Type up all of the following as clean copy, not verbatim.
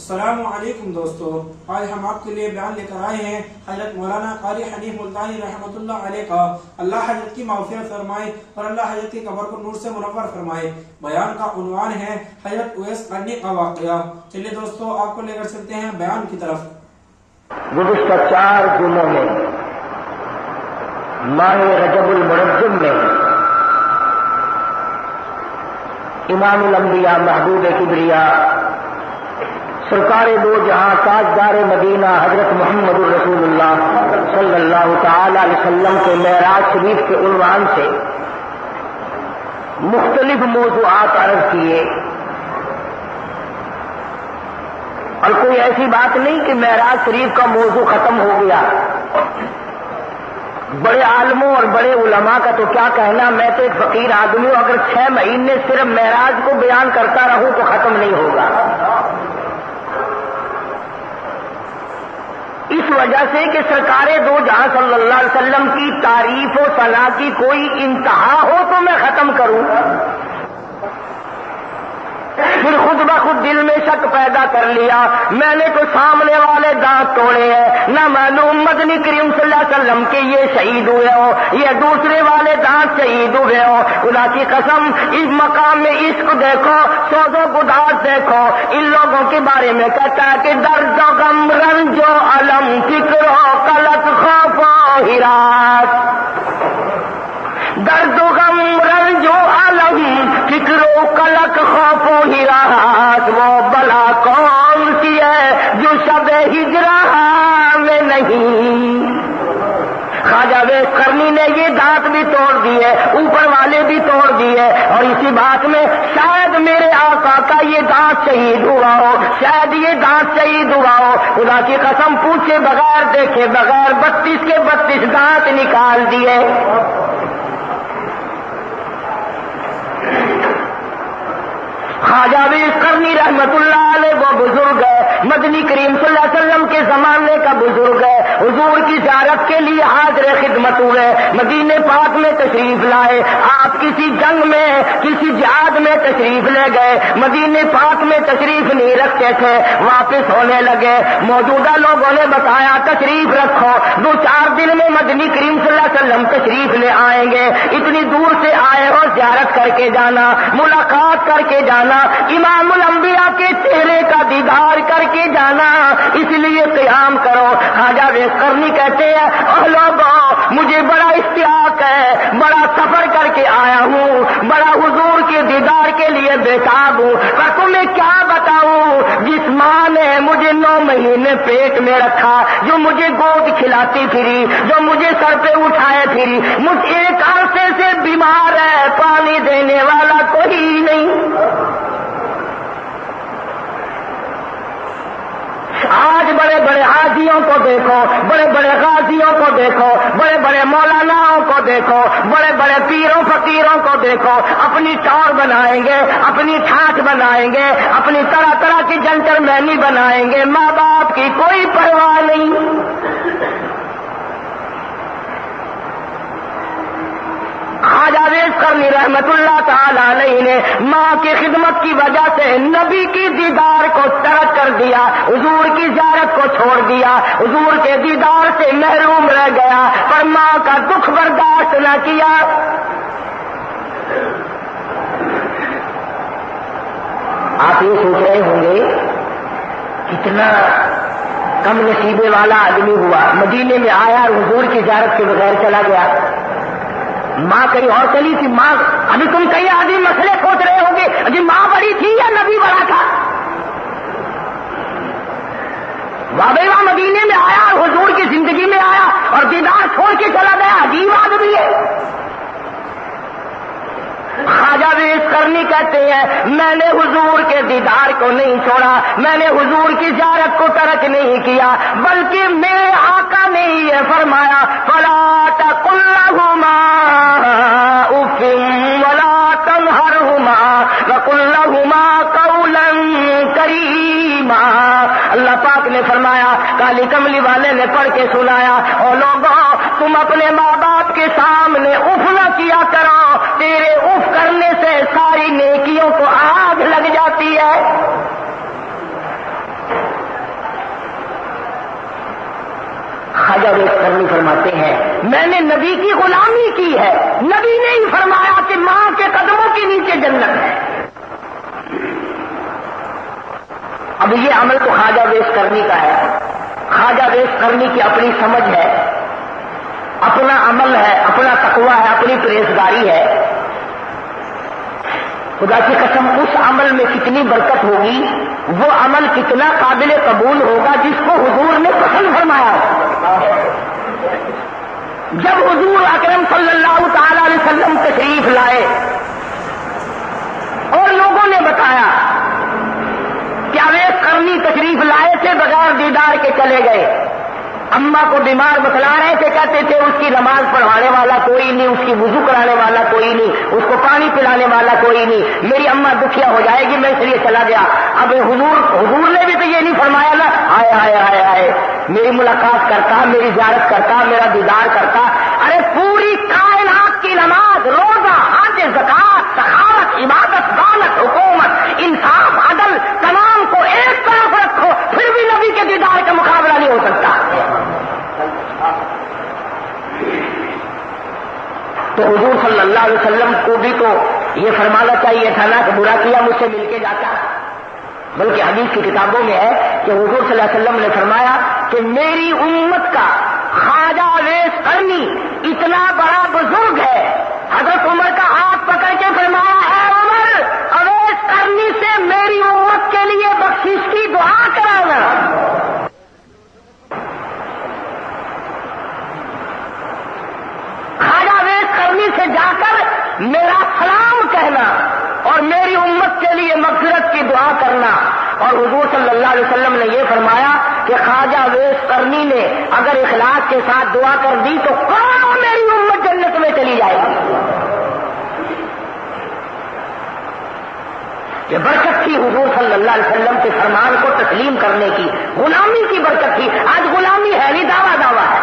السلام علیکم دوستو، آج ہم آپ کے لیے بیان لے کر آئے ہیں حضرت مولانا قاری حنیف ملتانی رحمۃ اللہ علیہ کا۔ اللہ حضرت کی مغفرت فرمائے اور اللہ حضرت کی قبر کو نور سے منور فرمائے۔ بیان کا عنوان ہے حضرت اویس قرنی کا واقعہ۔ چلیے دوستو، آپ کو لے کر چلتے ہیں بیان کی طرف۔ گزشتہ 4 جمعوں میں ماہ رجب المنجم میں امام الانبیاء محبوب کبریا سرکار دو جہاں تاجدار مدینہ حضرت محمد رسول اللہ صلی اللہ تعالی علیہ وسلم کے معراج شریف کے عنوان سے مختلف موضوعات عرض کیے، اور کوئی ایسی بات نہیں کہ معراج شریف کا موضوع ختم ہو گیا۔ بڑے عالموں اور بڑے علماء کا تو کیا کہنا، میں تو ایک فقیر آدمی ہوں، اگر 6 مہینے صرف معراج کو بیان کرتا رہوں تو ختم نہیں ہوگا۔ اس وجہ سے کہ سرکار دو جہاں صلی اللہ علیہ وسلم کی تعریف و ثنا کی کوئی انتہا ہو تو میں ختم کروں، پھر خود بخود دل میں شک پیدا کر لیا، میں نے تو سامنے والے دانت توڑے ہیں، نہ معلوم مدنی کریم صلی اللہ علیہ وسلم کے یہ شہید ہوئے ہو، یہ دوسرے والے دانت شہید ہوئے ہو۔ خدا کی قسم، اس مقام میں عشق دیکھو، سوز و گداز دیکھو، ان لوگوں کے بارے میں کہتا ہے کہ درد و غم رنج و الم فکر و قلق خوف و ہراس، درد و غم رنج و الم فکر و قلق خوف و ہراس، وہ بلا کون سی ہے جو شب ہجرہ میں نہیں۔ خواجہ اویس قرنی نے یہ دانت بھی توڑ دیے، اوپر والے بھی توڑ دیے، اور اسی بات میں شاید میرے آقا کا یہ دانت شہید ہوا ہو، شاید یہ دانت شہید ہوا ہو۔ خدا کی قسم، پوچھے بغیر دیکھے بغیر 32 کے 32 دانت نکال دیے۔ خواجہ اویس قرنی رحمت اللہ علیہ وہ بزرگ ہے، مدنی کریم صلی اللہ علیہ وسلم کے زمانے کا بزرگ ہے، حضور کی زیارت کے لیے حاضر خدمت ہوئے، مدینے پاک میں تشریف لائے۔ آپ کسی جنگ میں کسی جہاد میں تشریف لے گئے، مدینے پاک میں تشریف نہیں رکھتے تھے، واپس ہونے لگے، موجودہ لوگوں نے بتایا تشریف رکھو، 2-4 دن میں مدنی کریم صلی اللہ علیہ وسلم تشریف لے آئیں گے، اتنی دور سے آئے ہو، زیارت کر کے جانا، ملاقات کر کے جانا، امام الانبیاء کے چہرے کا دیدار کر کے جانا، اس لیے قیام کرو۔ خواجہ اویس قرنی کہتے ہیں، اوہ لوگوں، مجھے بڑا اشتیاق ہے، بڑا سفر کر کے آیا ہوں، بڑا حضور کے دیدار کے لیے بےتاب ہوں، پر تمہیں کیا بتاؤں، جس ماں نے مجھے 9 مہینے پیٹ میں رکھا، جو مجھے گود کھلاتی پھری، جو مجھے سر پہ اٹھائے پھری، مجھ ایک عرصے سے بیمار ہے، پانی دینے والا کوئی نہیں۔ آج بڑے بڑے حاجیوں کو دیکھو، بڑے بڑے غازیوں کو دیکھو، بڑے بڑے مولاناؤں کو دیکھو، بڑے بڑے پیروں فقیروں کو دیکھو، اپنی ٹور بنائیں گے، اپنی ٹھاٹ بنائیں گے، اپنی طرح طرح کی جنٹر مینی بنائیں گے، ماں باپ کی کوئی پرواہ نہیں۔ خواجہ اویس قرنی رحمت اللہ تعالی علیہ نے ماں کی خدمت کی وجہ سے نبی کی دیدار کو ترک کر دیا، حضور کی زیارت کو چھوڑ دیا، حضور کے دیدار سے محروم رہ گیا، پر ماں کا دکھ برداشت نہ کیا۔ آپ یہ سوچ رہے ہوں گے کتنا کم نصیبے والا آدمی ہوا، مدینے میں آیا اور حضور کی زیارت کے بغیر چلا گیا۔ ماں کہیں اور چلی تھی، ماں ابھی تم کئی آدمی مسئلے سوچ رہے ہوں گے، جی ماں بڑی تھی یا نبی بڑا تھا؟ واہ مدینے میں آیا اور حضور کی زندگی میں آیا اور دیدار چھوڑ کے چلا گیا، عجیب آدمی ہے۔ خواجہ اویس قرنی کہتے ہیں، میں نے حضور کے دیدار کو نہیں چھوڑا، میں نے حضور کی زیارت کو ترک نہیں کیا، بلکہ میرے آقا نے یہ فرمایا، فلا تقل لهما اف ولا تنهرهما وقل لهما قولا کریما۔ اللہ پاک نے فرمایا، کالی کملی والے نے پڑھ کے سنایا، اور لوگوں تم اپنے ماں باپ کے سامنے اف نہ کیا کرو، تیرے اف کرنے سے ساری نیکیوں کو آگ لگ جاتی ہے۔ خواجہ ویس کرنی فرماتے ہیں میں نے نبی کی غلامی کی ہے، نبی نے ہی فرمایا کہ ماں کے قدموں کے نیچے جنت ہے۔ اب یہ عمل تو خواجہ ویس کرنی کا ہے، خواجہ ویس کرنی کی اپنی سمجھ ہے، اپنا عمل ہے، اپنا تقویٰ ہے، اپنی پرہیزگاری ہے۔ خدا کی قسم اس عمل میں کتنی برکت ہوگی، وہ عمل کتنا قابل قبول ہوگا جس کو حضور نے پسند فرمایا۔ جب حضور اکرم صلی اللہ تعالی علیہ وسلم تشریف لائے اور لوگوں نے بتایا کہ اویس قرنی تشریف لائے تھے بغیر دیدار کے چلے گئے، اماں کو بیمار بتلا رہے تھے، کہتے تھے اس کی نماز پڑھانے والا کوئی نہیں، اس کی وضو کرانے والا کوئی نہیں، اس کو پانی پلانے والا کوئی نہیں، میری اماں دکھیا ہو جائے گی، میں اس لیے چلا گیا۔ اب حضور نے بھی تو یہ نہیں فرمایا نا آئے آئے آئے آئے میری ملاقات کرتا، میری زیارت کرتا، میرا دیدار کرتا۔ ارے پوری کائنات کی نماز، روزہ، حج، زکات، سخاوت، عبادت، دولت، حکومت، انصاف، عدل، تمام کو ایک طرف رکھو، پھر بھی نبی کے دیدار کا مقابلہ نہیں ہو سکتا۔ تو حضور صلی اللہ علیہ وسلم کو بھی تو یہ فرمانا چاہیے تھا نا کہ برا کیا مجھ سے مل کے جاتا، بلکہ حدیث کی کتابوں میں ہے کہ حضور صلی اللہ علیہ وسلم نے فرمایا کہ میری امت کا خواجہ اویس قرنی اتنا بڑا بزرگ ہے، حضرت عمر کا ہاتھ پکڑ کے فرمایا ہے عمر اویس قرنی سے میری امت کے لیے بخشش کی دعا کرانا۔ خواجہ اویس قرنی سے جا کر میرا سلام کہنا اور میری امت کے لیے مغفرت کی دعا کرنا۔ اور حضور صلی اللہ علیہ وسلم نے یہ فرمایا کہ خواجہ اویس قرنی نے اگر اخلاص کے ساتھ دعا کر دی تو کون میری امت جنت میں چلی جائے گی۔ یہ برکت تھی حضور صلی اللہ علیہ وسلم کے فرمان کو تسلیم کرنے کی، غلامی کی برکت تھی۔ آج غلامی ہے نہیں، دعویٰ ہے۔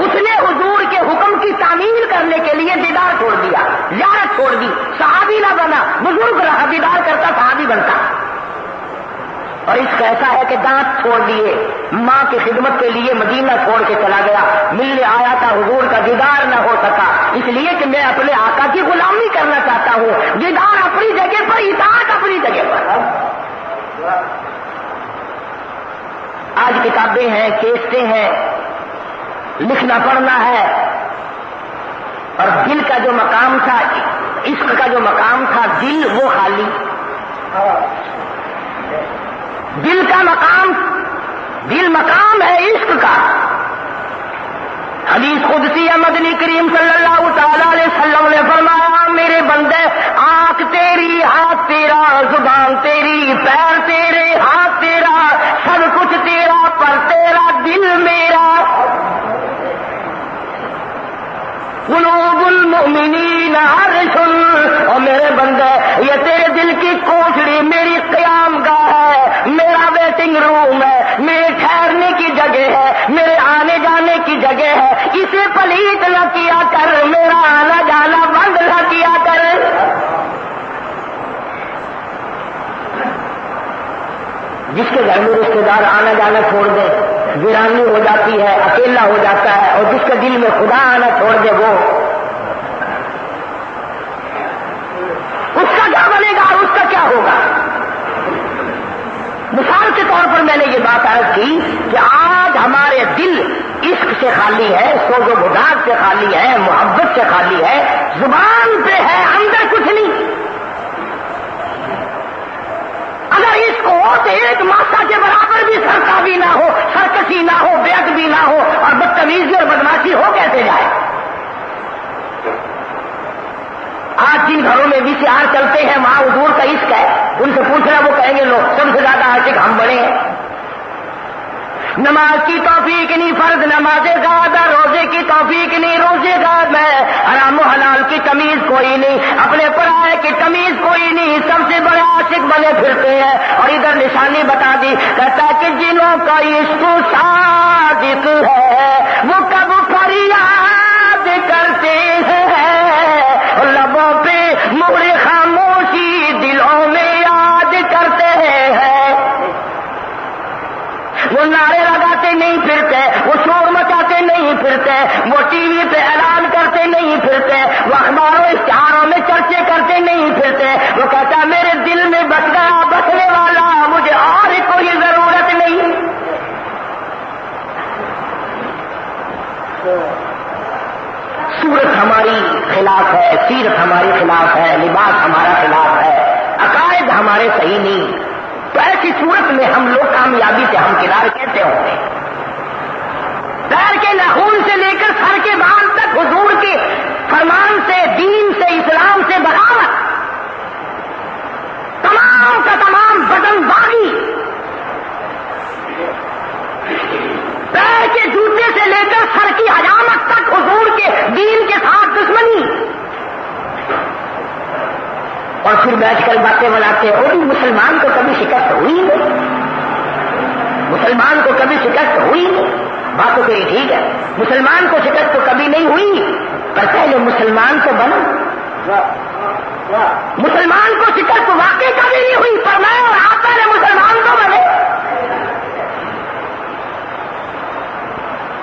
اس نے حضور کے حکم کی تعمیل کرنے کے لیے دیدار چھوڑ دیا، زیارت چھوڑ دی، صحابی نہ بنا، بزرگ رہا، دیدار کرتا صحابی بنتا۔ اور اس کا ایسا ہے کہ دانت چھوڑ دیے، ماں کی خدمت کے لیے مدینہ چھوڑ کے چلا گیا، ملنے آیا تھا، حضور کا دیدار نہ ہو سکا، اس لیے کہ میں اپنے آقا کی غلامی کرنا چاہتا ہوں۔ دیدار اپنی جگہ پر، اطاعت اپنی جگہ پر۔ آج کتابیں ہیں، کیسٹیں ہیں، لکھنا پڑھنا ہے، اور دل کا جو مقام تھا، عشق کا جو مقام تھا، دل وہ خالی، دل کا مقام، دل مقام ہے عشق کا۔ حدیث قدسی مدنی کریم صلی اللہ تعالی علیہ وسلم نے فرمایا میرے بندے آنکھ تیری، ہاتھ تیرا، زبان تیری، پیر تیرے، ہاتھ تیرا، سب کچھ تیرا، پر تیرا دل میرا۔ قلوب المؤمنین عرش، اور میرے بندے یہ تیرے دل کی کوٹڑی میری قیام گاہ ہے، میرا ویٹنگ روم ہے، میرے ٹھہرنے کی جگہ ہے، میرے آنے جانے کی جگہ ہے، اسے پلیت نہ کیا کر، میرا آنا جانا بند نہ کیا کر۔ جس کے گھر میں رشتے دار آنا جانا چھوڑ دے ویرانی ہو جاتی ہے، اکیلا ہو جاتا ہے، اور جس کے دل میں خدا آنا چھوڑ دے وہ اس کا کیا بنے گا اور اس کا کیا ہوگا۔ مثال کے طور پر میں نے یہ بات عرض کی کہ آج ہمارے دل عشق سے خالی ہے، سوز و بداعت سے خالی ہے، محبت سے خالی ہے، زبان پہ ہے، اندر کچھ نہیں۔ اگر عشق ہو تو ایک ماسا کے برابر بھی سرکابی نہ ہو، سرکشی نہ ہو، بے ادبی نہ ہو، اور بدتمیزی اور بدماشی ہو کیسے جائے۔ آج جن گھروں میں VCR چلتے ہیں وہاں حضور کا عشق ہے، ان سے پوچھنا وہ کہیں گے لوگ سب سے زیادہ عاشق ہم بڑے ہیں۔ نماز کی توفیق نہیں، فرض نماز زیادہ، روزے کی توفیق نہیں، روزے زیادہ میں، حرام و حلال کی تمیز کوئی نہیں، اپنے پرائے کی تمیز کوئی نہیں، سب سے بڑے عاشق بنے پھرتے ہیں۔ اور ادھر نشانی بتا دی، کہتا ہے کہ جنہوں کا عشق صادق ہے وہ کب فریاد کرتے ہیں، لبوں پہ مہر خاموشی دلوں میں یاد کرتے ہیں۔ وہ نعرے لگاتے نہیں پھرتے وہ ٹی وی پہ اعلان کرتے نہیں پھرتے، وہ اخباروں اشتہاروں میں چرچے کرتے نہیں پھرتے، وہ کہتا میرے دل میں بس گیا بسنے والا، مجھے اور کوئی ضرورت نہیں۔ صورت ہماری خلاف ہے، سیرت ہماری خلاف ہے، لباس ہمارا خلاف ہے، عقائد ہمارے صحیح نہیں، تو ایسی صورت میں ہم لوگ کامیابی سے ہمکنار کیسے ہوں گے؟ پیر کے ناخن سے لے کر سر کے بال تک حضور کے فرمان سے، دین سے، اسلام سے بغاوت، تمام کا تمام بدن باغی، پیر کے جوتے سے لے کر سر کی حجامت تک حضور کے دین کے ساتھ دشمنی، اور پھر بیٹھ کر باتیں بناتے ہیں اور مسلمان کو کبھی شکست ہوئی نہیں، مسلمان کو کبھی شکست ہوئی نہیں۔ بات تو تیری ٹھیک ہے، مسلمان کو شکست تو کبھی نہیں ہوئی، پر پہلے مسلمان تو بنا، مسلمان کو شکست واقعی کبھی نہیں ہوئی، پر میں اور آپ پہلے مسلمان تو بنے۔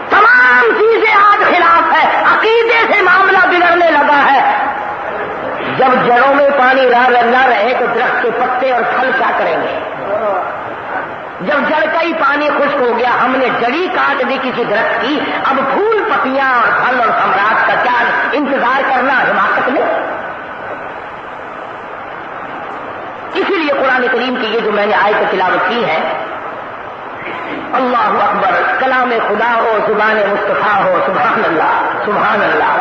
تمام چیزیں آج خلاف ہے، عقیدے سے معاملہ بگڑنے لگا ہے۔ جب جڑوں میں پانی نہ رہے تو درخت کے پتے اور پھل کیا کریں گے؟ جب جڑ کا ہی پانی خشک ہو گیا، ہم نے جڑی کاٹ دی کسی درخت کی، اب پھول پتیاں اور پھل اور ثمرات کا کیا انتظار کرنا حماقت میں؟ اسی لیے قرآن کریم کی یہ جو میں نے آیت تلاوت کی ہے، اللہ اکبر، کلام خدا ہو، زبان مصطفیٰ ہو، سبحان اللہ سبحان اللہ۔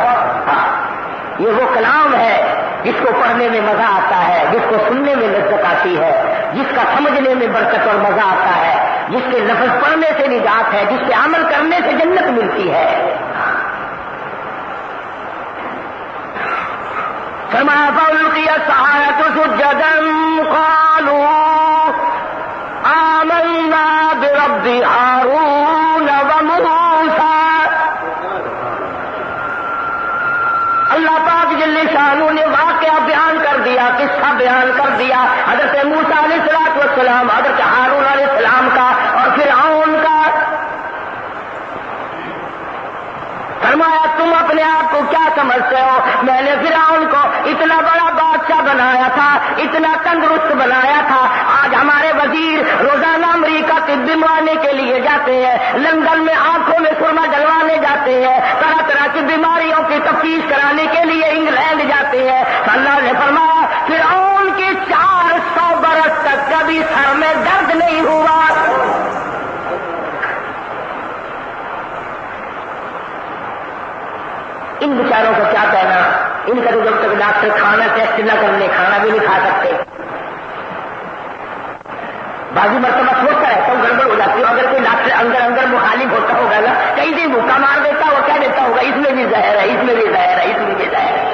ہاں، یہ وہ کلام ہے جس کو پڑھنے میں مزہ آتا ہے، جس کو سننے میں لذت آتی ہے، جس کا سمجھنے میں برکت اور مزہ آتا ہے، جس کے لفظ پڑھنے سے نجات ہے، جس پہ عمل کرنے سے جنت ملتی ہے۔ فرمایا فَأُلْقِيَ السَّحَرَةُ سُجَّدًا قَالُوا آمَنَّا بِرَبِّ هَارُونَ وَمُوسَىٰ۔ اللہ پاک جل شانہ نے واقعہ بیان کر دیا، قصہ بیان کر دیا حضرت موسیٰ علیہ السلام، حضرت ہارون علیہ السلام کا اور فرعون کا۔ فرمایا تم اپنے آپ کو کیا سمجھتے ہو؟ میں نے فرعون کو اتنا بڑا بادشاہ بنایا تھا، اتنا تندرست بنایا تھا، آج ہمارے وزیر روزانہ امریکہ طب بنوانے کے لیے جاتے ہیں، لندن میں آنکھوں میں سرما ڈلوانے جاتے ہیں، طرح طرح کی بیماریوں کی تفتیش کرانے کے لیے انگلینڈ جاتے ہیں۔ اللہ نے فرمایا فرعون کے 400 برس تک کبھی سر میں درد نہیں ہوا۔ ان بیچاروں کو کیا کہنا، ان کا تو جب تک ڈاکٹر کھانا ٹیسٹ نہ کر لے کھانا بھی نہیں کھا سکتے۔ بعض مرتبہ سوچتا رہتا ہوں گڑبڑ ہو جاتی ہے، اگر کوئی ڈاکٹر اندر مخالف ہوتا ہوگا نا، کہیں سے بھوکا مار دیتا وہ کہہ دیتا ہوگا اس میں بھی زہر ہے، اس میں بھی زہر ہے، اس میں بھی زہر ہے۔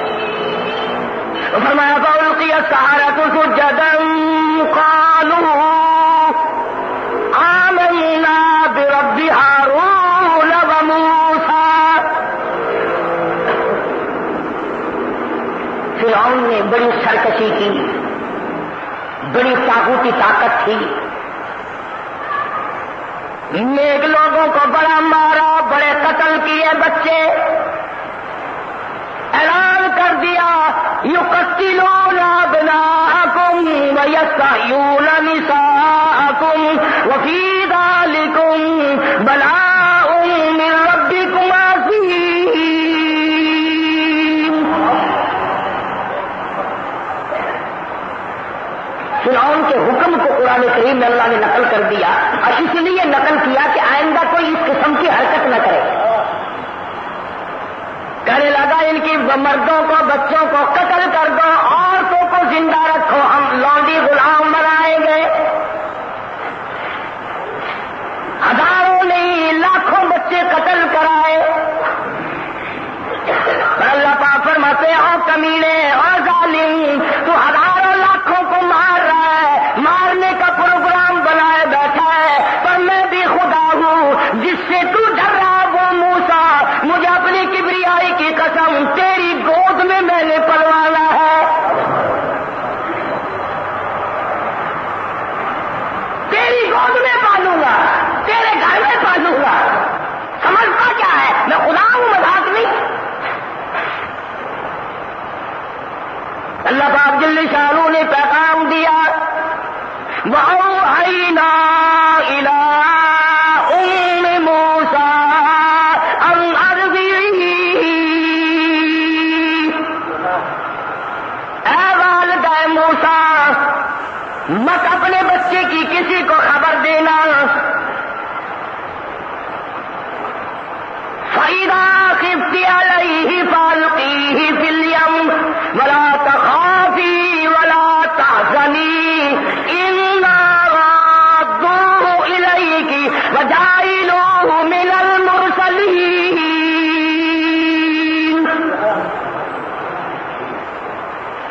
فرمایا فَأُلْقِيَ السَّحَرَةُ سُجَّدًا قَالُوا آمَنَّا بِرَبِّ هَارُونَ وَمُوسَىٰ۔ فرعون نے بڑی سرکشی کی، بڑی طاغوتی طاقت تھی، نیک لوگوں کو بڑا مارا، بڑے قتل کیے بچے، اعلان کر دیا یقتلون ابناءکم ویستحیون نساءکم وفی ذالکم بلاء من ربکم عظیم۔ فرعون کے حکم کو قرآن کریم میں اللہ نے نقل کر دیا، اور اس لیے نقل کیا کہ آئندہ کوئی اس قسم کی حرکت نہ کرے۔ کہنے لگا ان کی مردوں کو بچوں کو قتل کر دو، عورتوں کو زندہ رکھو، ہم لونڈی غلام بنائیں گے۔ ہزاروں نہیں لاکھوں بچے قتل کرائے۔ پر اللہ پاک فرماتے او کمینے او ظالم، تو ہزاروں لاکھوں کو مار رہا ہے، مارنے کا پروگرام بنائے بیٹھا ہے، پر میں بھی خدا ہوں، جس سے تو ڈر رہا وہ موسیٰ، مجھے اپنی کبریائی کی قسم تیری گود میں نے پلوانا ہے، تیری گود میں پالوں گا، تیرے گھر میں پالوں گا۔ سمجھتا کیا ہے میں خدا ہوں، جل شانہ نے پیغام دیا، وَأَوْحَيْنَا إِلَىٰ أُمِّ مُوسَىٰ أَنْ أَرْضِعِيهِ، اے والدہ موسیٰ مت اپنے بچے کی کسی کو خبر دینا، فَإِذَا خِفْتِ عَلَيْهِ فَأَلْقِيهِ فِي الْيَمِّ وَلَا تَخَافِي وَلَا تَحْزَنِي إِنَّا رَادُّوهُ إِلَيْكِ وَجَاعِلُوهُ مِنَ الْمُرْسَلِينَ۔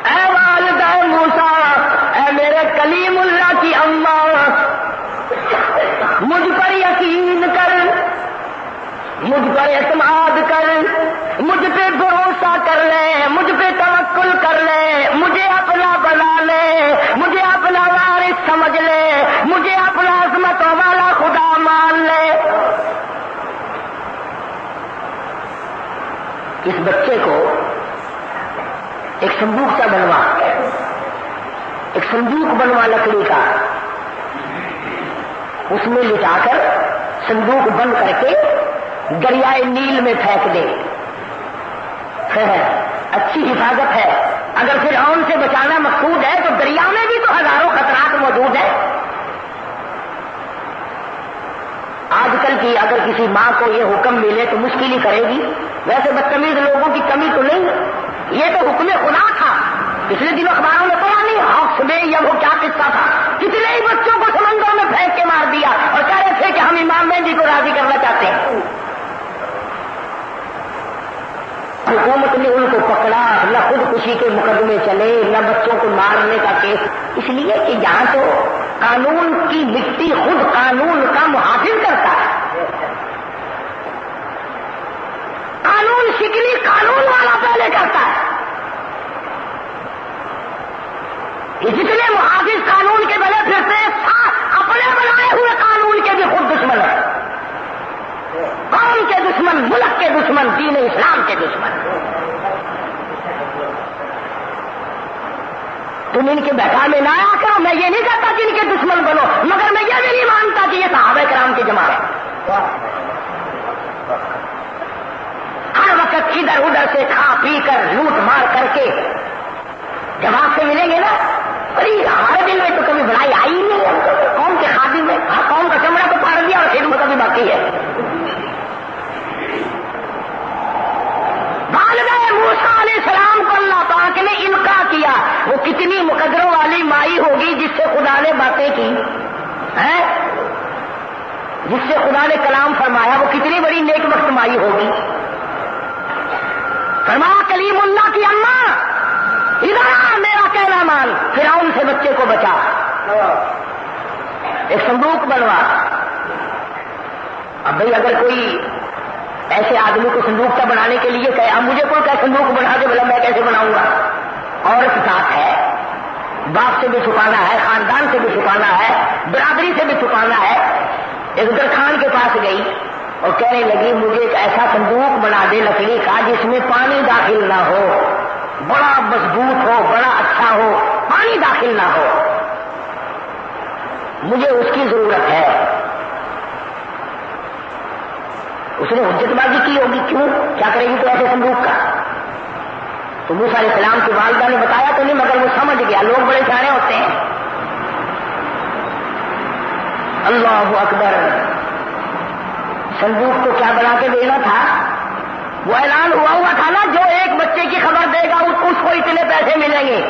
اے والدہ موسیٰ، اے میرے کلیم اللہ کی اماں، مجھ پر یقین کر، مجھ پر اعتماد کر، مجھ پہ بھروسہ کر لے، مجھ پہ توکل کر لے، مجھے اپنا بنا لے، مجھے اپنا وارث سمجھ لے، مجھے اپنا عظمتوں والا خدا مان لے۔ اس بچے کو ایک صندوق سا بنوا، ایک صندوق بنوا لکڑی کا، اس میں لٹا کر صندوق بند کر کے دریائے نیل میں پھینک دے۔ اچھی حفاظت ہے۔ اگر فرعون سے بچانا مقصود ہے تو دریا میں بھی تو ہزاروں خطرات موجود ہیں۔ آج کل کی اگر کسی ماں کو یہ حکم ملے تو مشکل ہی کرے گی، ویسے بدتمیز لوگوں کی کمی تو نہیں، یہ تو حکم خدا تھا۔ پچھلے دنوں اخباروں میں پڑھا نہیں ہاکس بے یا وہ کیا قصہ تھا، کتنے ہی بچوں کو سمندر میں پھینک کے مار دیا اور کہہ رہے تھے کہ ہم امام مہدی کو راضی کرنا چاہتے ہیں۔ حکومت نے ان کو پکڑا، نہ خودکشی کے مقدمے چلے، نہ بچوں کو مارنے کا کیس، اس لیے کہ یہاں تو قانون کی مٹی خود قانون کا محافظ کرتا ہے۔ قانون شکلی قانون والا پہلے کرتا ہے، جتنے محافظ قانون کے بلے پھرتے ہیں اپنے بنائے ہوئے قانون کے بھی خود دشمن ہیں، قوم کے دشمن، ملک کے دشمن، دین اسلام کے دشمن۔ تم ان کے بہکا میں نہ آ کرو، میں یہ نہیں کہتا کہ ان کے دشمن بنو، مگر میں یہ بھی نہیں مانتا کہ یہ صحابہ کرام کی جماعت ہے۔ ہر وقت ادھر ادھر سے کھا پی کر لوٹ مار کر کے جماعت سے ملیں گے نا، ہمارے دل میں تو کبھی بڑائی آئی نہیں ہے۔ قوم کے خادم میں قوم کا چمڑا تو پھاڑ دیا اور خدمت ابھی باقی ہے۔ والدہ موسیٰ علیہ السلام کو اللہ پاک نے القا کیا، وہ کتنی مقدروں والی مائی ہوگی جس سے خدا نے باتیں کی ہیں، جس سے خدا نے کلام فرمایا، وہ کتنی بڑی نیک وقت مائی ہوگی۔ فرمایا کلیم اللہ کی اماں ادھر میرا کہنا مان، فرعون سے بچے کو بچا، ایک صندوق بنوا۔ اب بھئی اگر کوئی ایسے آدمی کو صندوق کا بنانے کے لیے کہے، اب مجھے کوئی کہ صندوق بنا دے، بھلا میں کیسے بناؤں گا؟ عورت ساتھ ہے، باپ سے بھی چھپانا ہے، خاندان سے بھی چھپانا ہے، برادری سے بھی چھپانا ہے۔ ایک درخان کے پاس گئی اور کہنے لگی مجھے ایک ایسا صندوق بنا دے لکڑی کا جس میں پانی داخل نہ ہو، بڑا مضبوط ہو، بڑا اچھا ہو، پانی داخل نہ ہو، مجھے اس کی ضرورت ہے۔ اس نے حجت بازی کی ہوگی، کیوں کیا کرے گی تو ایسے صندوق کا؟ تو موسیٰ علیہ السلام کی والدہ نے بتایا تو نہیں، مگر وہ سمجھ گیا، لوگ بڑے سیانے ہوتے ہیں۔ اللہ اکبر، صندوق کو کیا بنا کے دینا تھا؟ وہ اعلان ہوا تھا نا، جو ایک بچے کی خبر دے گا اس کو اتنے پیسے ملیں گے،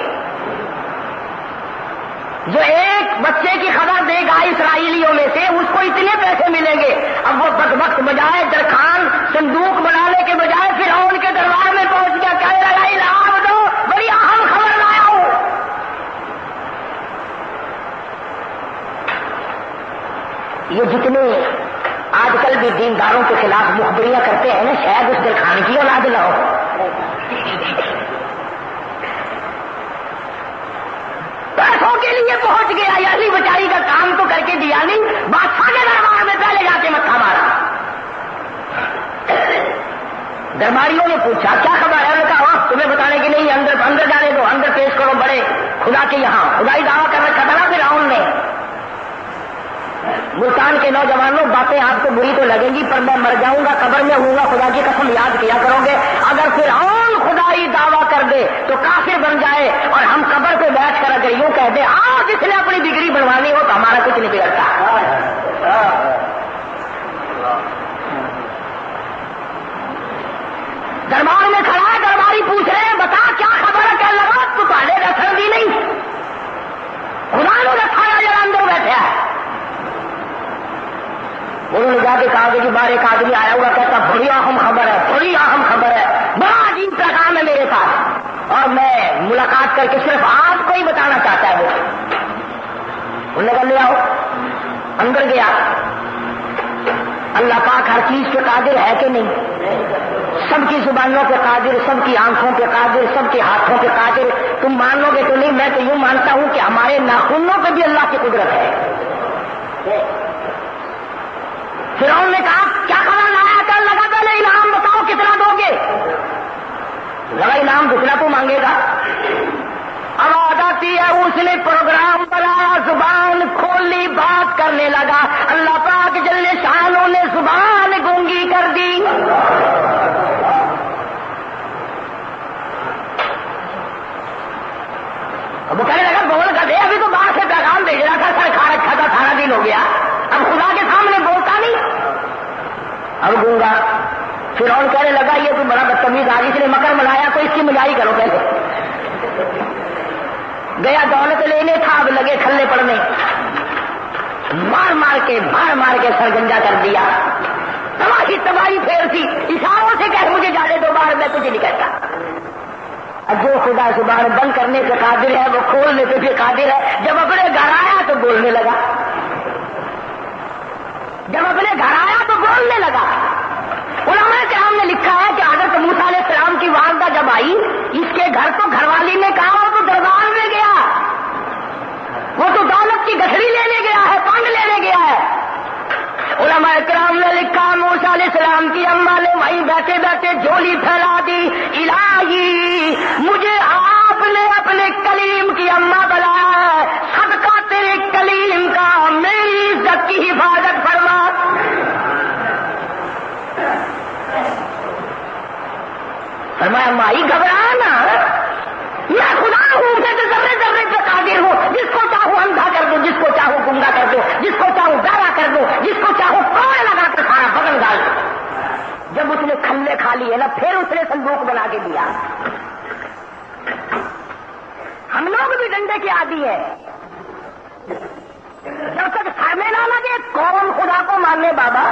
جو ایک بچے کی خبر دے گا اسرائیلیوں میں سے اس کو اتنے پیسے ملیں گے۔ اب وہ بدبخت بجائے درخان صندوق بنانے کے بجائے فرعون کے دربار میں پہنچ گیا، کہنے لگا الہام دو، بڑی اہم خبر لایا ہوں۔ یہ جتنے آج کل بھی دینداروں کے خلاف مخبریاں کرتے ہیں نا، شاید اس درخان کی اولاد نہ ہو۔ پیسوں کے لیے پہنچ گیا، یعنی بیچاری کا کام تو کر کے دیا نہیں، بادشاہ کے دربار میں پہلے جا کے متھا مارا۔ درباریوں نے پوچھا کیا خبر ہے؟ انہوں نے کہا تمہیں بتانے کی نہیں، اندر جانے دو، اندر پیش کرو بڑے خدا کے یہاں، خدائی دعویٰ کر رکھا تھا نا فرعون نے۔ ملتان کے نوجوانوں، باتیں آپ کو بری تو لگیں گی، پر میں مر جاؤں گا، قبر میں ہوں گا، خدا کی قسم یاد کیا کرو گے، اگر فرعون خدائی دعویٰ کر دے تو کافر بن جائے، اور ہم قبر پہ بیٹھ کر اگر یوں کہہ دیں آج جس نے اپنی بگڑی بنوانی ہو تو ہمارا کچھ نہیں بگڑتا۔ دربار میں کھڑا ہے، درباری پوچھ رہے ہیں بتا کیا خبر ہے، کہنے لگا تو پہلے رسن دی نہیں، خدا نے رکھایا جرا اندر بیٹھا ہے۔ انہوں نے جا کے کہا کہ باہر ایک آدمی آیا ہوا کہتا بڑی اہم خبر ہے، بڑی اہم خبر ہے، بڑا عجیب پیغام ہے میرے پاس، اور میں ملاقات کر کے صرف آپ کو ہی بتانا چاہتا ہے وہ۔ انہوں نے کہا لے آؤ، اندر گیا۔ اللہ پاک ہر چیز پہ قادر ہے کہ نہیں؟ سب کی زبانوں پہ قادر، سب کی آنکھوں پہ قادر، سب کے ہاتھوں پہ قادر۔ تم مان لو گے تو نہیں، میں تو یوں مانتا ہوں کہ ہمارے ناخنوں پہ بھی اللہ کی قدرت ہے۔ فرعون نے کہا کیا خبر لایا؟ کہنے لگا پہلے انعام بتاؤ کتنا دو گے؟ لگا انعام جتنا تو مانگے گا۔ آواز آتی ہے، اس نے پروگرام بنایا، زبان کھولی، بات کرنے لگا، اللہ پاک جل شانہ نے زبان گونگی کر دی۔ وہ کہنے لگا بول کر دے، ابھی تو باہر سے پیغام بھیج رہا تھا، سر کھا رکھا تھا، سارا دن ہو گیا، اب خدا کے سامنے بولتا نہیں، اب گونگا۔ فرعون کہنے لگا یہ تو بڑا بدتمیز آج اس نے مکر ملایا، تو اس کی مجائی کرو پہلے۔ گیا دولت لینے تھا، اب لگے کھلے پڑنے، مار مار کے سرگنجا کر دیا، تباہی پھیر تھی، اشاروں سے کہہ مجھے جانے دو باہر، میں کچھ نہیں کہتا۔ اب جو خدا زبان بند کرنے سے قادر ہے وہ کھولنے پہ بھی قادر ہے۔ جب اپنے گھر آیا تو بولنے لگا، علماء کرام نے لکھا ہے کہ حضرت موسیٰ علیہ السلام کی والدہ جب آئی، اس کے گھر تو گھر والی نے کہا وہ تو دربار میں گیا، وہ تو دولت کی گٹھڑی لینے گیا ہے، پانڈ لینے گیا ہے۔ علماء کرام نے لکھا موسیٰ علیہ السلام کی اماں نے وہیں بیٹھے بیٹھے جھولی پھیلا دی، الہی مجھے آپ نے اپنے کلیم کی اماں بنایا ہے، صدقہ تیرے کلیم کا میری عزت کی حفاظت فرما۔ فرمایا مائی گھبرانا، میں خدا ہوں، میں تو ذرے ذرے پہ قادر ہوں، جس کو چاہوں اندھا کر دوں، جس کو چاہوں گنگا کر دوں، جس کو چاہوں بہرا کر دوں، جس کو چاہوں کوڑ لگا کر سارا بدن ڈال دوں۔ جب اس نے کھلے کھا لیے نا، پھر اس نے صندوق بنا کے دیا۔ ہم لوگ بھی ڈنڈے کے عادی ہیں، جب تک سر میں نہ لگے کون خدا کو ماننے بابا۔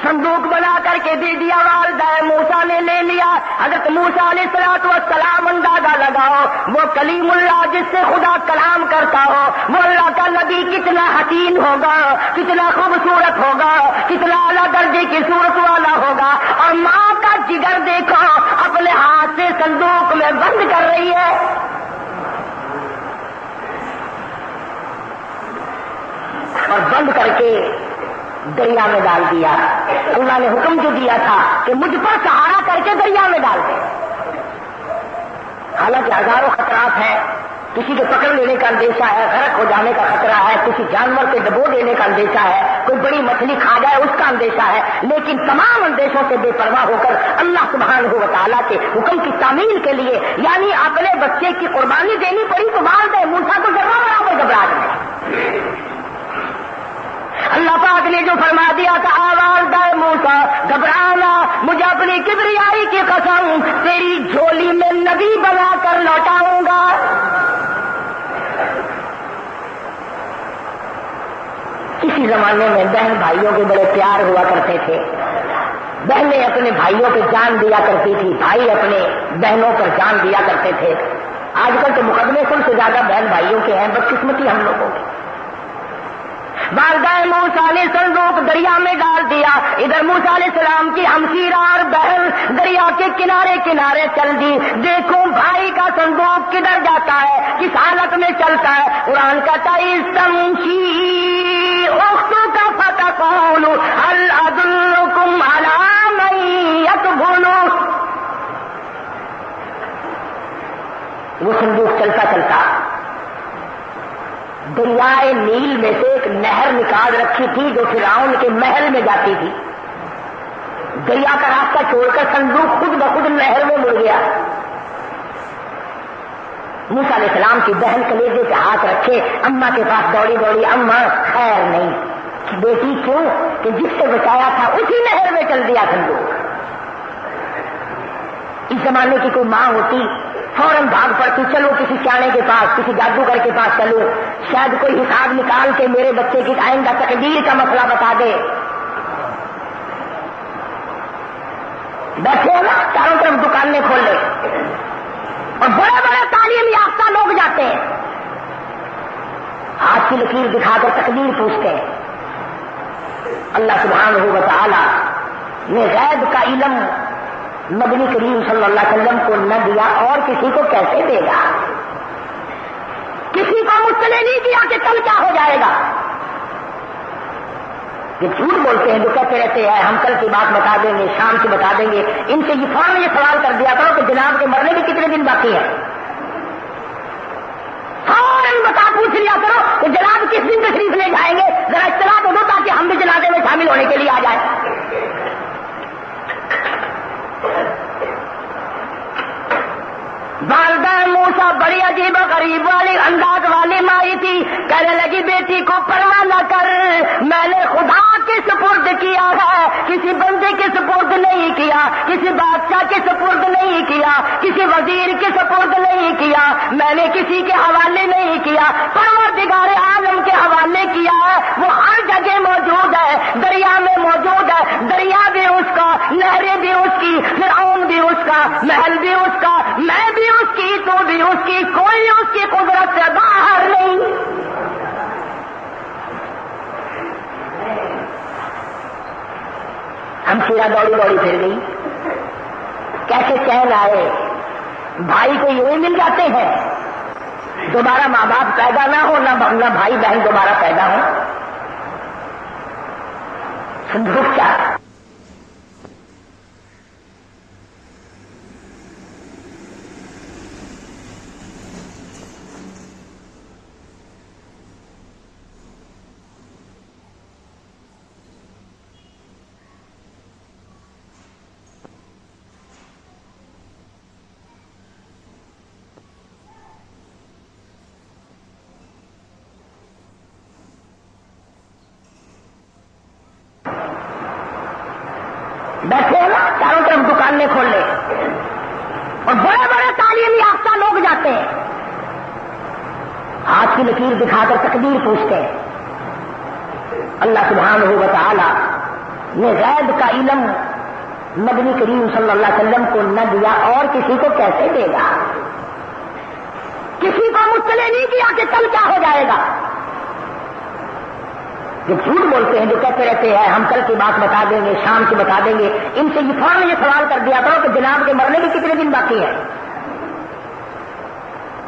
صندوق بنا کر کے دے دیا، والدہ موسیٰ نے لے لیا۔ حضرت موسیٰ علیہ السلام اندازہ لگاؤ، وہ کلیم اللہ جس سے خدا کلام کرتا ہو، وہ اللہ کا نبی کتنا حسین ہوگا، کتنا خوبصورت ہوگا، کتنا اعلیٰ درجے کی صورت والا ہوگا، اور ماں کا جگر دیکھو اپنے ہاتھ سے صندوق میں بند کر رہی ہے۔ اور بند کر کے دریا میں ڈال دیا۔ اللہ نے حکم جو دیا تھا کہ مجھ پر سہارا کر کے دریا میں ڈال دے۔ حالانکہ ہزاروں خطرات ہیں، کسی کے پکڑ لینے کا اندیشہ ہے، غرق ہو جانے کا خطرہ ہے، کسی جانور کے ڈبو دینے کا اندیشہ ہے، کوئی بڑی مچھلی کھا جائے اس کا اندیشہ ہے، لیکن تمام اندیشوں سے بے پرواہ ہو کر اللہ سبحانہ و تعالیٰ کے حکم کی تعمیل کے لیے، یعنی اپنے بچے کی قربانی دینی پڑی تو والدہ موسیٰ کو ذرہ برابر گھبراہٹ نہیں۔ اللہ پاک نے جو فرما دیا تھا والدہ موسیٰ گھبرانا، مجھے اپنی کبریائی کی قسم تیری جھولی میں نبی بنا کر لوٹاؤں گا۔ کسی زمانے میں بہن بھائیوں کے بڑے پیار ہوا کرتے تھے، بہنیں اپنے بھائیوں پہ جان دیا کرتی تھی، بھائی اپنے بہنوں پر جان دیا کرتے تھے۔ آج کل تو مقدمے سب سے زیادہ بہن بھائیوں کے ہیں، بدقسمتی ہم لوگوں کی۔ والدہ موسیٰ نے صندوق دریا میں ڈال دیا، ادھر موسیٰ علیہ السلام کی ہمشیرہ بہن دریا کے کنارے کنارے چل دی۔ دیکھو بھائی کا صندوق کدھر جاتا ہے، کس حالت میں چلتا ہے۔ قرآن کہتا ہے استمشی اختک فتقول هل ادلکم علی من یکفل وہ صندوق چلتا چلتا دریائے نیل میں سے ایک نہر نکال رکھی تھی جو فرعون کے محل میں جاتی تھی. دریا کا راستہ چھوڑ کر صندوق خود بخود نہر میں مڑ گیا. موسیٰ علیہ السلام کی بہن کلیجے پہ ہاتھ رکھے اماں کے پاس دوڑی دوڑی, اماں خیر نہیں. بیٹی کیوں؟ کہ جس سے بچایا تھا اسی نہر میں چل دیا صندوق. اس زمانے کی کوئی ماں ہوتی فوراً بھاگ پڑتی, چلو کسی سیانے کے پاس, کسی جادوگر کے پاس چلو, شاید کوئی حساب نکال کے میرے بچے کی آئندہ تقدیر کا مسئلہ بتا دے. بیٹھے نا چاروں طرف دکانیں کھول لے اور بڑے بڑے تعلیم یافتہ لوگ جاتے ہیں, ہاتھ کی لکیر دکھا کر تقدیر پوچھتے ہیں. اللہ سبحانہ و تعالی نے غیب کا علم نبی کریم صلی اللہ علیہ وسلم کو نہ دیا اور کسی کو کیسے دے گا؟ کسی کو مطلع نہیں کیا کہ کل کیا ہو جائے گا. یہ جھوٹ بولتے ہیں جو کہتے رہتے ہیں ہم کل کی بات بتا دیں گے, شام کی بتا دیں گے. ان سے یہ فوراً یہ سوال کر دیا کرو کہ جناب کے مرنے کے کتنے دن باقی ہیں. فوراً بتا پوچھ لیا کرو کہ جناب کس دن تشریف لے جائیں گے, ذرا اطلاع تو دو تاکہ ہم بھی جنازے میں شامل ہونے کے لیے آ جائیں. والدہ موسیٰ بڑی عجیب و غریب والی انداز والی مائی تھی. کہنے لگی بیٹی کو پرواہ نہ کر, میں نے خدا کے سپرد کیا ہے, کسی بندے کے سپرد نہیں کیا, کسی بادشاہ کے سپرد نہیں کیا, کسی وزیر کے سپرد نہیں کیا, میں نے کسی کے حوالے نہیں کیا, پروردگار عالم کے حوالے کیا ہے. وہ ہر جگہ موجود ہے, دریا میں موجود ہے, دریا بھی اس کا, نہریں بھی اس کی, فرعون بھی اس کا, محل بھی اس کا, میں بھی اس کی, تو بھی اس کی, کوئی اس کی قدرت سے باہر نہیں. ہم شیرہ دوڑی دوڑی پھر گئی. کیسے چین آئے؟ بھائی کو یوں ہی مل جاتے ہیں, دوبارہ ماں باپ پیدا نہ ہو, نہ بھائی بہن دوبارہ پیدا ہو. صندوق کیا؟ بیٹھے نا چاروں طرف دکانیں کھول لے اور بڑے بڑے تعلیم یافتہ لوگ جاتے ہیں, ہاتھ کی لکیر دکھا کر تقدیر پوچھتے ہیں. اللہ سبحانہ و تعالی نے غیب کا علم نبی کریم صلی اللہ علیہ وسلم کو نہ دیا اور کسی کو کیسے دے گا؟ کسی کو مطلع نہیں کیا کہ کل کیا ہو جائے گا. جو جھوٹ بولتے ہیں جو کہتے رہتے ہیں ہم کل کی بات بتا دیں گے, شام کی بتا دیں گے. ان سے یہ فوراً یہ سوال کر دیا کرو کہ جناب کے مرنے کے کتنے دن باقی ہیں.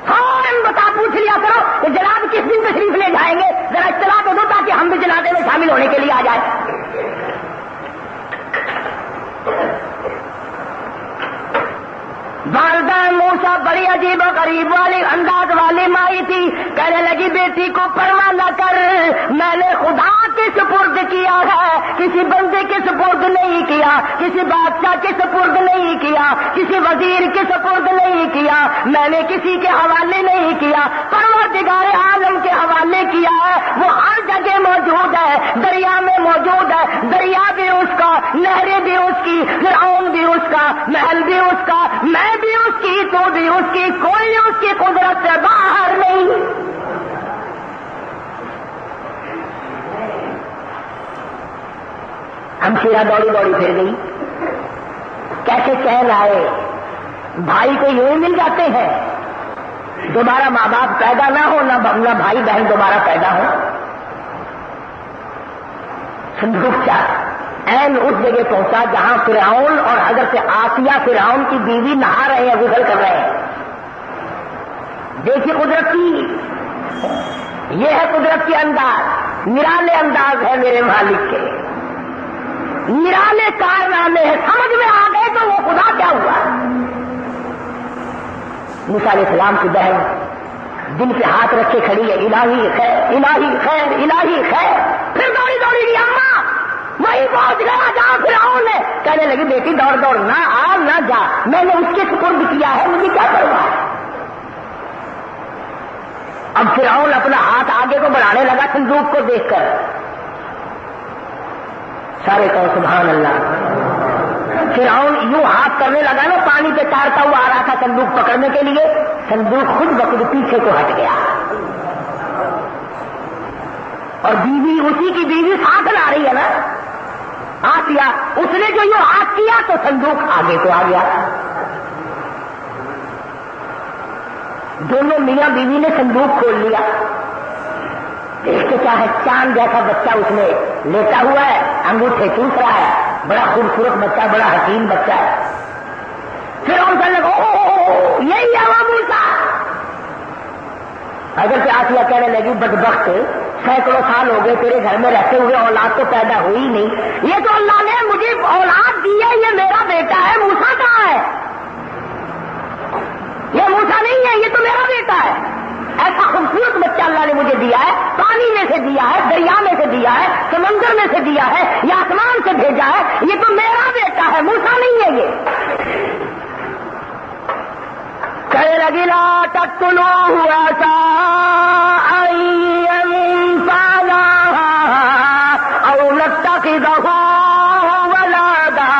فوراً بتا پوچھ لیا کرو کہ جناب کس دن تشریف لے جائیں گے, ذرا اطلاع تو دو تاکہ ہم بھی جنازے میں شامل ہونے کے لیے آ جائیں. والدہ موسیٰ بڑی عجیب و غریب والی انداز والی مائی تھی. کہنے لگی بیٹی کو پرواہ نہ کر, میں نے خدا کے سپرد کیا ہے, کسی بندے کے سپرد نہیں کیا, کسی بادشاہ کے سپرد نہیں کیا, کسی وزیر کے سپرد نہیں کیا, میں نے کسی کے حوالے نہیں کیا, پروردگار عالم کے حوالے کیا ہے. وہ ہر جگہ موجود ہے, دریا میں موجود ہے, دریا بھی اس کا, نہریں بھی اس کی, فرعون بھی اس کا, محل بھی اس کا, میں بھی اس کی, تو بھی اس کی, کوئی اس کی قدرت سے باہر نہیں. ہم شیرہ دوڑی دوڑی پھر گئی. کیسے چین آئے؟ بھائی کو یوں ہی مل جاتے ہیں, دوبارہ ماں باپ پیدا نہ ہو, نہ بھائی بہن دوبارہ پیدا ہو. صندوق کیا؟ این اس جگہ پہنچا جہاں فرعون اور حضرت آسیہ فرعون کی بیوی نہا رہے ہیں, غسل کر رہے ہیں. دیکھیے قدرت کی, یہ ہے قدرت کی انداز, نرالے انداز ہے میرے مالک کے, نرالے کارنامے ہیں. سمجھ میں آ گئے تو وہ خدا کیا ہوا. موسیٰ علیہ السلام کی بہن دل پہ ہاتھ رکھے کھڑی ہے، الہی خیر الہی خیر الہی خیر. پھر دوڑی دوڑی گئی اماں وہی پہنچ گیا جہاں فرعون ہے. کہنے لگی بیٹی دوڑ دوڑ نہ آ نہ جا، میں نے اس کے سپرد کیا ہے، مجھے کیا کرنا ہے. اب فرعون اپنا ہاتھ آگے کو بڑھانے لگا صندوق کو دیکھ کر. سارے کہو سبحان اللہ. فرعون یوں ہاتھ کرنے لگا نا، پانی پہ تارتا ہوا آ رہا تھا صندوق پکڑنے کے لیے، صندوق خود بخود پیچھے کو ہٹ گیا. اور بیوی اسی کی بیوی ساتھ لا رہی ہے نا آسیہ، اس نے جو یوں ہاتھ کیا تو صندوق آگے کو آ گیا. دونوں میاں بیوی نے صندوق کھول لیا. دیکھتے کیا ہے، چاند جیسا بچہ اس میں لیٹا ہوا ہے، انگوٹھے چوس رہا ہے، بڑا خوبصورت بچہ، بڑا حکیم بچہ ہے. پھر ان سے لگا یہی ہے وہ موسیٰ. اگر سے آسیہ کہنے لگی بدبخت، سینکڑوں سال ہو گئے تیرے گھر میں رہتے ہوئے، اولاد تو پیدا ہوئی نہیں. یہ تو اللہ نے مجھے اولاد دی ہے، یہ میرا بیٹا ہے. موسیٰ کہاں ہے؟ یہ موسیٰ نہیں ہے، یہ تو میرا بیٹا ہے. ایسا خوبصورت بچہ اللہ نے مجھے دیا ہے، پانی میں سے دیا ہے، دریا میں سے دیا ہے، سمندر میں سے دیا ہے، یا آسمان سے بھیجا ہے. یہ تو میرا بیٹا ہے، موسیٰ نہیں ہے. یہ کہنے لگی لا تقتلوه عسى أن ينفعنا أو نتخذه ولدا.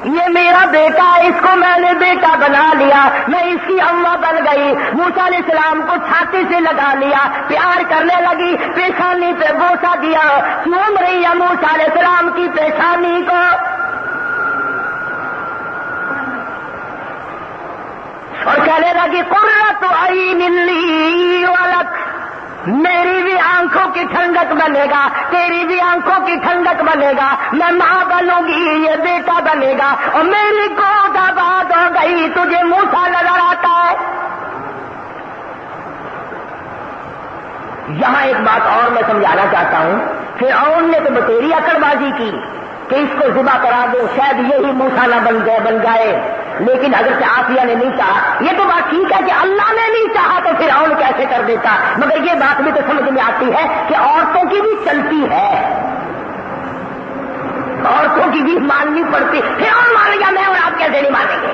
یہ میرا بیٹا ہے، اس کو میں نے بیٹا بنا لیا، میں اس کی اماں بن گئی. موسیٰ علیہ السلام کو چھاتی سے لگا لیا، پیار کرنے لگی، پیشانی پہ بوسہ دیا، چوم رہی ہے موسیٰ علیہ السلام کی پیشانی کو. اور کہنے لگی قرۃ عین لی ولک، میری بھی آنکھوں کی ٹھنڈک بنے گا، تیری بھی آنکھوں کی ٹھنڈک بنے گا. میں ماں بنوں گی، یہ بیٹا بنے گا. اور میری گود آباد ہو گئی. تجھے موسیٰ نظر آتا ہے؟ یہاں ایک بات اور میں سمجھانا چاہتا ہوں. فرعون نے تو بتیری عقل بازی کی کہ اس کو ذبح کرا دو، شاید یہی موسیٰ نہ بن جائے. لیکن اگر آسیہ نے نہیں چاہا، یہ تو بات ٹھیک ہے کہ اللہ نے نہیں چاہا تو فرعون کیسے کر دیتا. مگر یہ بات بھی تو سمجھ میں آتی ہے کہ عورتوں کی بھی چلتی ہے، عورتوں کی بھی ماننی پڑتی. فرعون مان لیا، میں اور آپ کیسے نہیں مانیں گے؟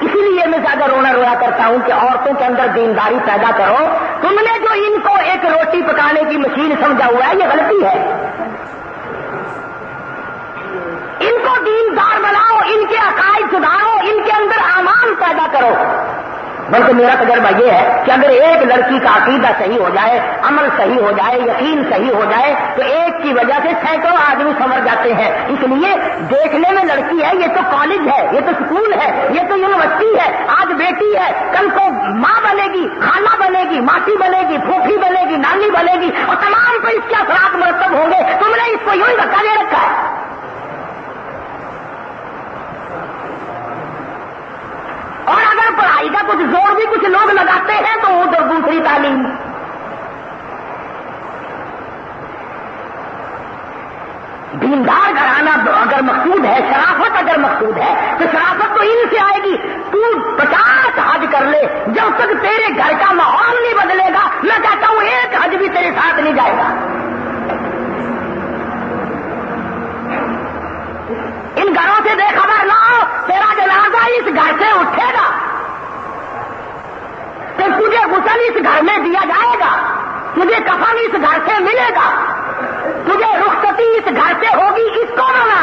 اسی لیے میں زیادہ رویا کرتا ہوں کہ عورتوں کے اندر دینداری پیدا کرو. تم نے جو ان کو ایک روٹی پکانے کی مشین سمجھا ہوا ہے، یہ غلطی ہے. ان کو دیندار بناؤ، ان کے عقائد سدھارو، ان کے اندر اعمال پیدا کرو. بلکہ میرا تجربہ یہ ہے کہ اگر ایک لڑکی کا عقیدہ صحیح ہو جائے، عمل صحیح ہو جائے، یقین صحیح ہو جائے تو ایک کی وجہ سے سینکڑوں آدمی سنور جاتے ہیں. اس لیے دیکھنے میں لڑکی ہے، یہ تو کالج ہے، یہ تو اسکول ہے، یہ تو یونیورسٹی ہے. آج بیٹی ہے، کل کو ماں بنے گی، خالہ بنے گی، ماسی بنے گی، پھوپھی بنے گی، نانی بنے گی، اور تمام پر اس کے اثرات مرتب ہوں گے. تم نے اس کو یوں ہی دھکا دے رکھا ہے. اور اگر پڑھائی کا کچھ زور بھی کچھ لوگ لگاتے ہیں تو وہ تو دوسری تعلیم. دیندار گھرانہ اگر مقصود ہے، شرافت اگر مقصود ہے تو شرافت تو ان سے آئے گی. تو 50 حج کر لے، جب تک تیرے گھر کا ماحول نہیں بدلے گا، میں کہتا ہوں ایک حج بھی تیرے ساتھ نہیں جائے گا. ان گھروں سے بے خبر نہ ہو، تیرا جنازہ اس گھر سے اٹھے گا تو تجھے غسل اس گھر میں دیا جائے گا، تجھے کفن اس گھر سے ملے گا، تجھے رخصتی اس گھر سے ہوگی. اس کو بنا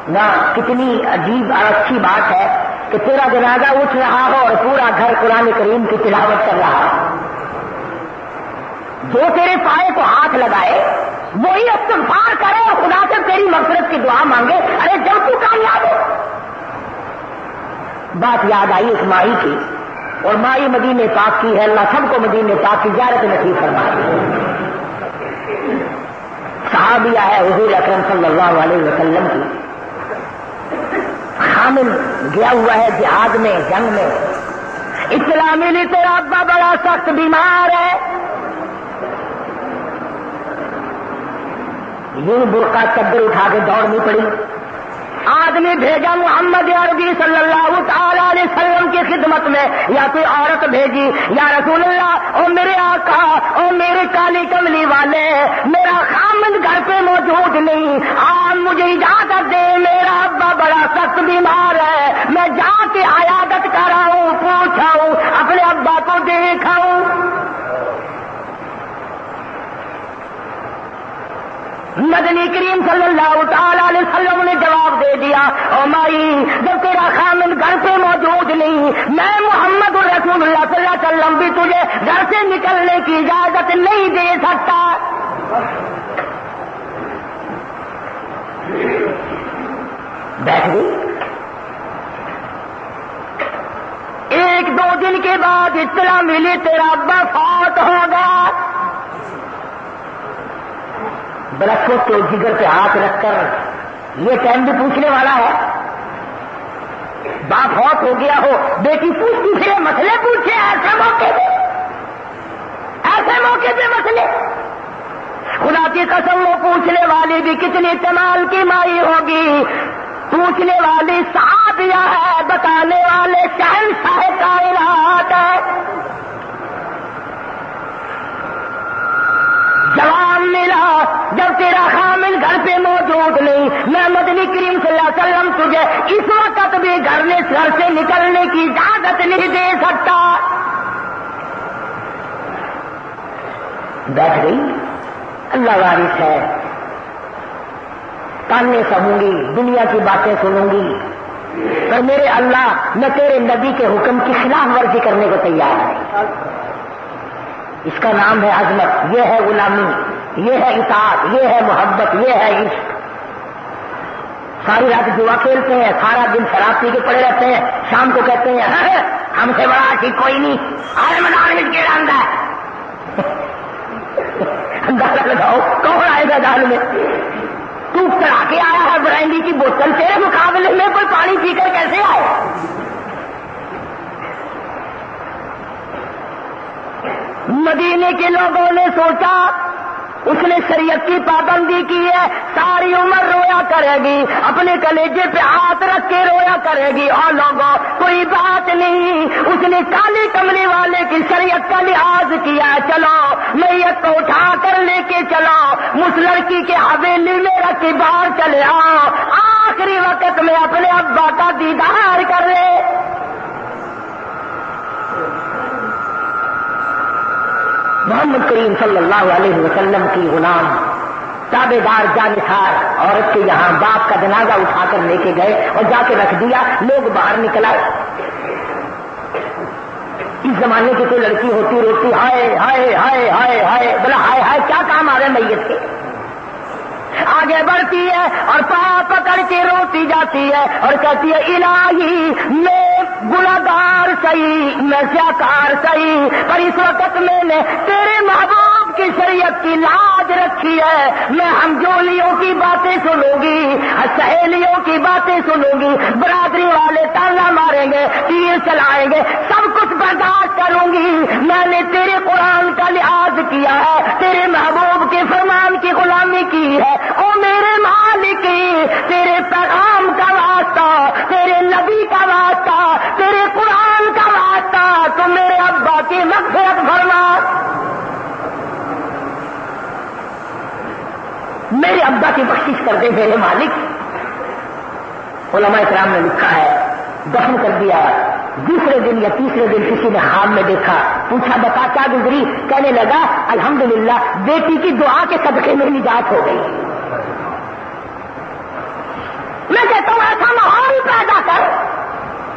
نہ. کتنی عجیب اور اچھی بات ہے کہ تیرا جنازہ اٹھ رہا ہو اور پورا گھر قرآن کریم کی تلاوت کر رہا ہو. جو تیرے پائے کو ہاتھ لگائے وہی استغفار کرے اور خدا سے تیری مغفرت کی دعا مانگے. ارے جب تو کامیاب ہو. بات یاد آئی اس مائی کی، اور مائی مدینے پاک کی ہے. اللہ سب کو مدینے پاک کی زیارت نصیب فرمائے. صحابیہ ہے حضور اکرم صلی اللہ علیہ وسلم کی، حامل گیا ہوا ہے جہاد میں، جنگ میں. اطلاع ملی تیرا ابا بڑا سخت بیمار ہے. یہ برقع چادر اٹھا کے دوڑنی پڑی. آدمی بھیجا محمد عربی صلی اللہ تعالی علیہ وسلم کی خدمت میں, یا کوئی عورت بھیجی, یا رسول اللہ او میرے آقا او میرے کالی کملی والے, میرا خامد گھر پہ موجود نہیں, آپ مجھے اجازت دے, میرا ابا بڑا سخت بیمار ہے, میں جا کے عیادت کراؤں, پوچھاؤں, اپنے ابا کو دیکھاؤں. مدنی کریم صلی اللہ تعالی علیہ وسلم نے جواب دے دیا, او مائی جب تیرا خامد گھر پہ موجود نہیں, میں محمد رسول اللہ صلی اللہ علیہ وسلم بھی تجھے گھر سے نکلنے کی اجازت نہیں دے سکتا. بیٹھ گئی. ایک دو دن کے بعد اطلاع ملی تیرا ابا فوت ہو گیا. برکھوں کے جگر پہ ہاتھ رکھ کر یہ ٹائم بھی پوچھنے والا ہے. باپ فوت ہو گیا ہو, بیٹی پوچھتی پھر مسئلے پوچھے, ایسے موقع پہ مسئلے. خدا کی قسم وہ پوچھنے والی بھی کتنی کمال کی مائی ہوگی. پوچھنے والی صحابیہ ہے, بتانے والے شہنشاہ کائنات ہے. جواب ملا جب تیرا خامل گھر پہ موجود نہیں, میں مدنی کریم صلی اللہ علیہ وسلم تجھے اس وقت بھی گھر سے نکلنے کی اجازت نہیں دے سکتا. بیٹھ گئی. اللہ وارث ہے, تانے سہوں گی, دنیا کی باتیں سنوں گی, پر میرے اللہ میں تیرے نبی کے حکم کی خلاف ورزی کرنے کو تیار ہے. اس کا نام ہے عظمت, یہ ہے غلامی, یہ ہے اطاعت, یہ ہے محبت, یہ ہے عشق. ساری رات جوا کھیلتے ہیں, سارا دن شراب پی کے پڑے رہتے ہیں, شام کو کہتے ہیں ہم سے بڑا ٹھیک کوئی نہیں, آئے میدان میں کیڑا اندھا ہے. اندازہ لگاؤ کون آئے گا دال میں. تو چڑھا کے آیا ہے برانڈی کی بوتل, تیرے مقابلے میں کوئی پانی پی کر کیسے آئے. مدینے کے لوگوں نے سوچا اس نے شریعت کی پابندی کی ہے, ساری عمر رویا کرے گی, اپنے کلیجے پہ ہاتھ رکھ کے رویا کرے گی, اور لوگوں کوئی بات نہیں, اس نے کالی کملی والے کی شریعت کا لحاظ کیا. چلو میت کو اٹھا کر لے کے چلو, اس لڑکی کے حویلی میں رکھ کے باہر چلے آؤ, آخری وقت میں اپنے ابا کا دیدار کر لے. محمد کریم صلی اللہ علیہ وسلم کی غلام تابع دار جانثار عورت کے یہاں باپ کا جنازہ اٹھا کر لے کے گئے اور جا کے رکھ دیا. لوگ باہر نکل آئے. اس زمانے کی کوئی لڑکی ہوتی روتی ہائے ہائے ہائے ہائے ہائے, بلا ہائے ہائے کیا کام آ رہے میت کے. آگے بڑھتی ہے اور پاؤں پکڑ کے روتی جاتی ہے اور کہتی ہے الہی میں گناہگار صحیح, میں سیاکار صحیح, پر اس وقت میں نے تیرے محبوب کی شریعت کی لاج رکھی ہے. میں ہمجولیوں کی باتیں سنوں گی, سہیلیوں کی باتیں سنوں گی, برادری والے تانا ماریں گے, تیر چلائیں گے, سب کچھ برداشت کروں گی. میں نے تیرے قرآن کا لحاظ کیا ہے, تیرے محبوب کے فرمان کی غلامی کی ہے. او میرے مالک, تیرے پیغام کا واسطہ, تیرے نبی کا واسطہ, تیرے قرآن کا واسطہ, تو میرے ابا کی مغفرت فرما. میرے ابا کی بخشش کر دے میرے مالک. علماء کرام نے لکھا ہے دفن کر دیا. دوسرے دن یا تیسرے دن کسی نے خواب میں دیکھا, پوچھا بتا کیا گزری, کہنے لگا الحمدللہ بیٹی کی دعا کے صدقے میں نجات ہو گئی. میں کہتا ہوں ایسا ماحول پیدا کر,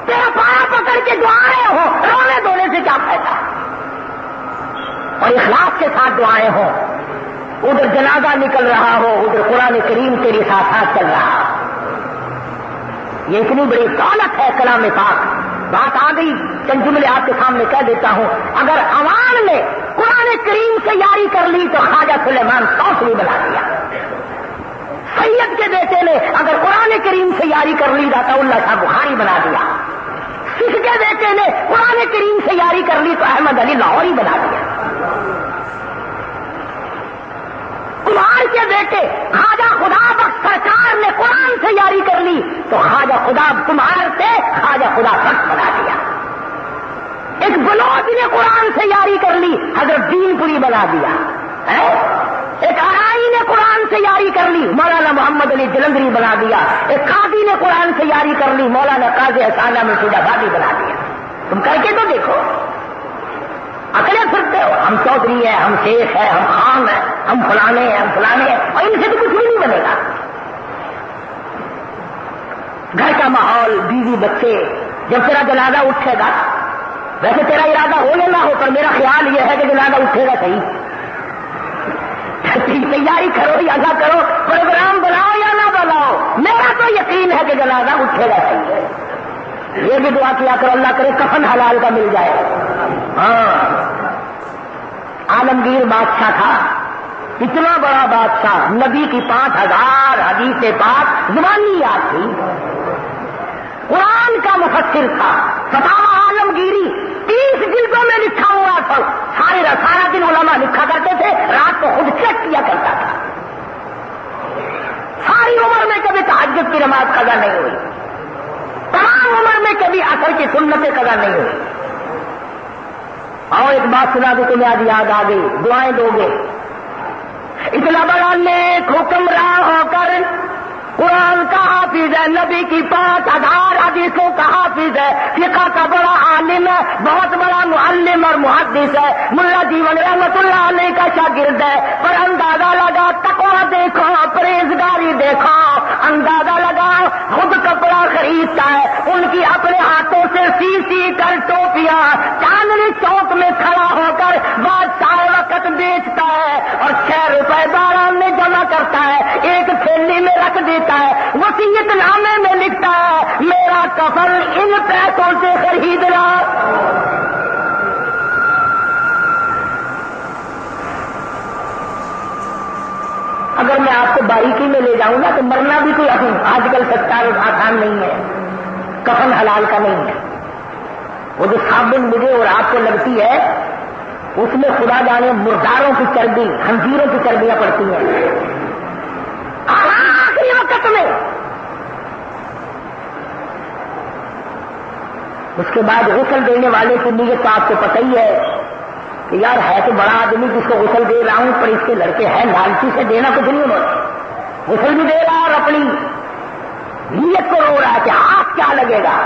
تیرا پایا پکڑ کے دعائیں ہو, رونے دھونے سے کیا فائدہ, اور اخلاص کے ساتھ دعائیں ہوں. ادھر جنازہ نکل رہا ہو, ادھر قرآن کریم تیرے ساتھ ساتھ چل رہا ہو. یہ اتنی بڑی دولت ہے کلام پاک. بات آ گئی, چند جملے آپ کے سامنے کہہ دیتا ہوں. اگر عوام نے قرآن کریم سے یاری کر لی تو خواجہ سلیمان توسلی بنا دیا. سید کے بیٹے نے اگر قرآن کریم سے یاری کر لی تو اللہ شاہ بخاری بنا دیا. سکھ کے بیٹے نے قرآن کریم سے یاری کر لی تو احمد علی لاہوری بنا دیا. کمہار کے بیٹے خواجہ خدا بخش سرکار نے قرآن سے یاری کر لی تو خواجہ خدا کمہار سے خواجہ خدا بخش بنا دیا. ایک بلوچ نے قرآن سے یاری کر لی، حضرت دین پوری بنا دیا. ایک ارائی نے قرآن سے یاری کر لی، مولانا محمد علی جلندری بنا دیا. ایک قاضی نے قرآن سے یاری کر لی، مولانا قاضی احسان احمد آبادی بنا دیا. تم کر کے تو دیکھو، اکڑے پھرتے ہو ہم چودھری ہیں، ہم شیخ ہیں، ہم خان ہیں، ہم فلانے ہیں، ہم فلانے ہیں، اور ان سے تو کچھ بھی نہیں بنے گا. گھر کا ماحول، بیوی بچے، جب تیرا جنازہ اٹھے گا، ویسے تیرا ارادہ ہو یا نہ ہو پر میرا خیال یہ ہے کہ جنازہ اٹھے گا صحیح. تیاری کرو یا نہ کرو، پروگرام بناؤ یا نہ بناؤ، میرا تو یقین ہے کہ جنازہ اٹھے گا صحیح ہے. یہ بھی دعا کیا کرو اللہ کرے کفن حلال کا مل جائے. ہاں عالمگیر بادشاہ تھا، اتنا بڑا بادشاہ، نبی کی 5000 حدیث پاک زبانی یاد تھی، قرآن کا مفسر تھا، فتاوی عالمگیری 30 جلدوں میں لکھا ہوا تھا. سارا دن علماء لکھا کرتے تھے، رات کو خود چیک کیا کرتا تھا. ساری عمر میں کبھی تہجد کی نماز قضا نہیں ہوئی، تمام عمر میں کبھی عصر کی سنتیں قضا نہیں ہوئی. اور ایک بات سنا دو تمہیں آج یاد آ گئی، دعائیں دو گے. اتنا بڑا نیک حکمراں ہو کر قرآن کا حافظ ہے، نبی کی 5000 حدیثوں کا حافظ ہے، فقہ کا بڑا عالم ہے، بہت بڑا معلم اور محدث ہے، ملا جیون رحمت اللہ علیہ کا شاگرد ہے. پر اندازہ لگا تقویٰ دیکھو، پرہیزگاری دیکھو، اندازہ لگا خود کپڑا خریدتا ہے، ان کی اپنے ہاتھوں سے سی کر ٹوپیاں چاندنی چوک میں کھڑا ہو کر بادشاہ وقت بیچتا ہے اور 6 روپے باران میں جمع کرتا ہے، ایک تھیلی میں رکھ دیتا ہے، وصیت نامے میں لکھتا ہے میرا کفن ان پیسوں سے خریدنا. اگر میں آپ کو باریکی میں لے جاؤں گا تو مرنا بھی کوئی آج کل سستا آسان نہیں ہے، کفن حلال کا نہیں ہے. وہ جو صابن مجھے اور آپ کو لگتی ہے اس میں خدا جانے مرداروں کی چربی، خنزیروں کی چربیاں پڑتی ہیں. آخری وقت میں اس کے بعد غسل دینے والے کی نیت تو آپ کو پتہ ہی ہے کہ یار ہے تو بڑا آدمی جس کو غسل دے رہا ہوں، پر اس کے لڑکے ہیں لالچی سے دینا کچھ نہیں ہوتا. غسل بھی دے رہا اور اپنی نیت کو رو رہا ہے کہ آپ کیا لگے گا.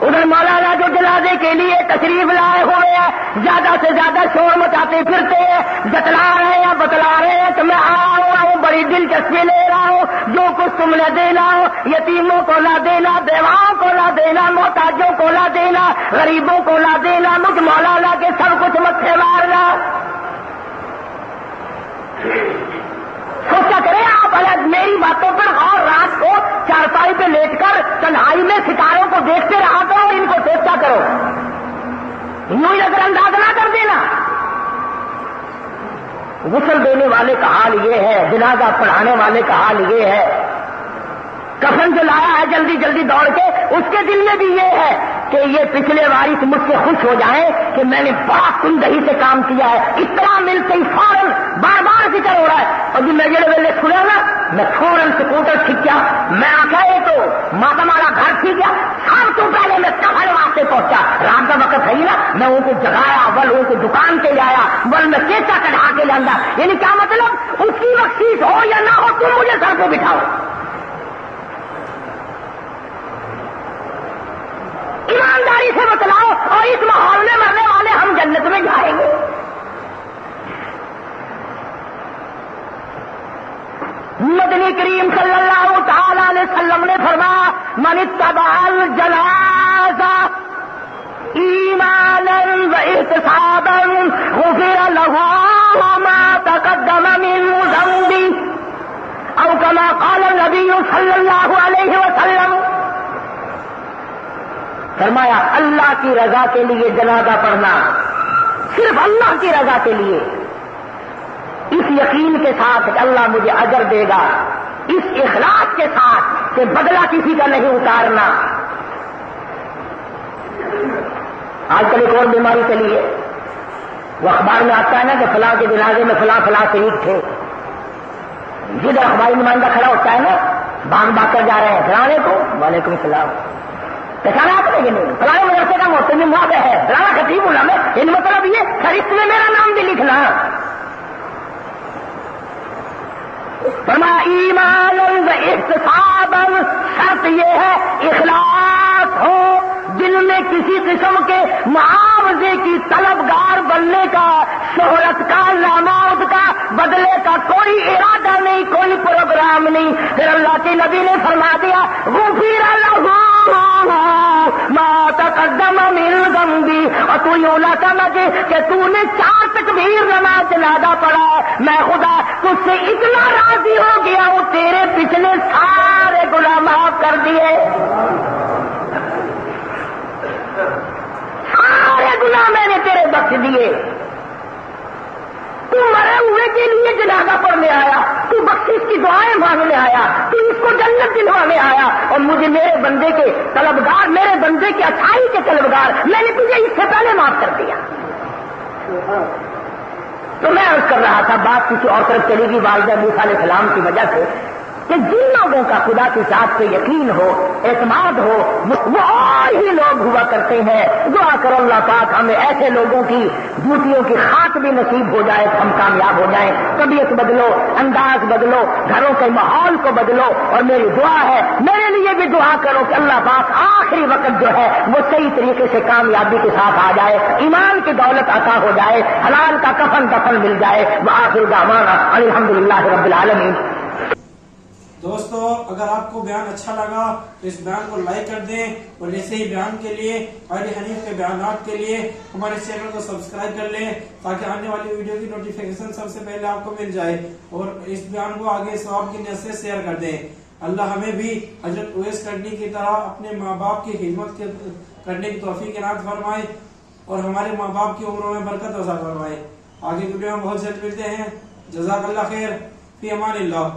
ادھر مولانا جو جنازے کے لیے تشریف لائے ہوئے ہیں زیادہ سے زیادہ شور مچاتے پھرتے ہیں، جتلا رہے ہیں بتلا رہے ہیں کہ میں آیا ہوں، بڑی دلچسپی لے رہا ہوں، جو کچھ تم نے دینا ہو یتیموں کو نہ دینا، بیواؤں کو نہ دینا، محتاجوں کو نہ دینا، غریبوں کو نہ دینا، مجھ مولانا کے سب کچھ متھے مارنا. سوچا کرے آپ الگ میری باتوں پر، اور رات کو چارپائی پہ لیٹ کر تنہائی میں ستاروں کو دیکھتے رہا کرو اور ان کو سوچا کرو، یوں ہی نظر انداز نہ کر دینا. غسل دینے والے کا حال یہ ہے، جنازہ پڑھانے والے کا حال یہ ہے، کفن جو لایا ہے جلدی جلدی دوڑ کے اس کے دل میں بھی یہ ہے کہ یہ پچھلے وارث مجھ سے خوش ہو جائیں کہ میں نے بڑا تندہی سے کام کیا ہے. اتنا ملتے ہی فوراً بار بار ذکر ہو رہا ہے. اور جب میں جڑے ویلے سنا نا میں فوراً سکوٹر کھینچا، میں آ گئے تو ماتم والا گھر ٹھیک گیا، سب تو پہلے میں کفن واسطے پہنچا. رات کا وقت ہے نا، میں ان کو جگایا، بل ان کو دکان سے لایا، بل میں کیچا کٹا کے لانا. یعنی کیا مطلب، اس کی بخشش ہو یا نہ ہو تم مجھے سر کو بٹھاؤ. ایمانداری سے بتلاؤ، اور اس ماحول میں مرنے والے ہم جنت میں جائیں گے. مدنی کریم صلی اللہ تعالی علیہ وسلم نے فرمایا من اتبع الجنازہ ایمانا واحتسابا غفر له ما تقدم من ذنبه او كما قال النبی صلی اللہ علیہ وسلم. فرمایا اللہ کی رضا کے لیے جنازہ پڑھنا، صرف اللہ کی رضا کے لیے، اس یقین کے ساتھ کہ اللہ مجھے اجر دے گا، اس اخلاص کے ساتھ کہ بدلہ کسی کا نہیں اتارنا. آج کل ایک اور بیماری چلی ہے، وہ اخبار میں آتا ہے نا کہ فلاں کے جنازے میں فلاں فلاں شہید تھے، جدھر اخباری نمائندہ کھڑا ہوتا ہے نا، باغ باغ کر جا رہے ہیں، السلام علیکم، وعلیکم السلام، پہچانا آپ نے کہ نہیں؟ فلاں مدرسے کا محتمم واقع ہے، فلاں خطیب علامہ، ان مطلب یہ فہرست میں میرا نام بھی لکھنا۔ فرمایا ایمان و احتسابا، شرط یہ ہے اخلاص ہو، دل میں کسی قسم کے معاوضے کی طلبگار بننے کا، شہرت کا، ناموز کا، بدلے کا کوئی ارادہ نہیں، کوئی پروگرام نہیں۔ پھر اللہ کے نبی نے فرما دیا غفر لہ ما تقدم من ذنبی، اور تو یوں نہ سمجھ کہ تو نے 4 تکبیر نماز جنازہ پڑھا، میں خدا تجھ سے اتنا راضی ہو گیا ہوں تیرے پچھلے سارے گناہ معاف کر دیے، سارے گناہ میں نے تیرے بخش دیے۔ تو مرے ہوئے کے لیے جنازہ پڑھنے آیا، تو بخشش کی دعائیں مانگنے آیا، تو اس کو جنت دلوانے آیا، اور مجھے میرے بندے کے طلبگار، میرے بندے کی اچھائی کے طلبگار، میں نے تجھے اس سے پہلے معاف کر دیا۔ تو میں عرض کر رہا تھا، بات کسی اور طرف چلے گی والدہ موسیٰ علیہ السلام کی وجہ سے، کہ جن لوگوں کا خدا کی ذات پہ یقین ہو، اعتماد ہو، وہ اور ہی لوگ ہوا کرتے ہیں۔ دعا کرو اللہ پاک ہمیں ایسے لوگوں کی ڈیوٹیوں کی خاک بھی نصیب ہو جائے، ہم کامیاب ہو جائیں۔ طبیعت بدلو، انداز بدلو، گھروں کے ماحول کو بدلو، اور میری دعا ہے میرے لیے بھی دعا کرو کہ اللہ پاک آخری وقت جو ہے وہ صحیح طریقے سے کامیابی کے ساتھ آ جائے، ایمان کی دولت عطا ہو جائے، حلال کا کفن دفن مل جائے۔ وآخر دعوانا الحمدللہ رب العالمین۔ دوستو اگر آپ کو بیان اچھا لگا تو اس بیان کو لائک کر دیں، اور ایسے ہی بیان کے لیے، قاری حنیف کے بیانات کے لیے ہمارے چینل کو سبسکرائب کر لیں، تاکہ آنے والی ویڈیو کی نوٹیفیکیشن سب سے پہلے آپ کو مل جائے، اور اس بیان کو آگے ثواب کی نیت سے شیئر کر دیں۔ اللہ ہمیں بھی حضرت اویس کرنی کی طرح اپنے ماں باپ کی خدمت کرنے کی توفیق عنایت فرمائے، اور ہمارے ماں باپ کی عمروں میں برکت عطا فرمائے۔ آگے ویڈیو میں بہت جلد ملتے ہیں۔ جزاک اللہ خیر، فی امان اللہ۔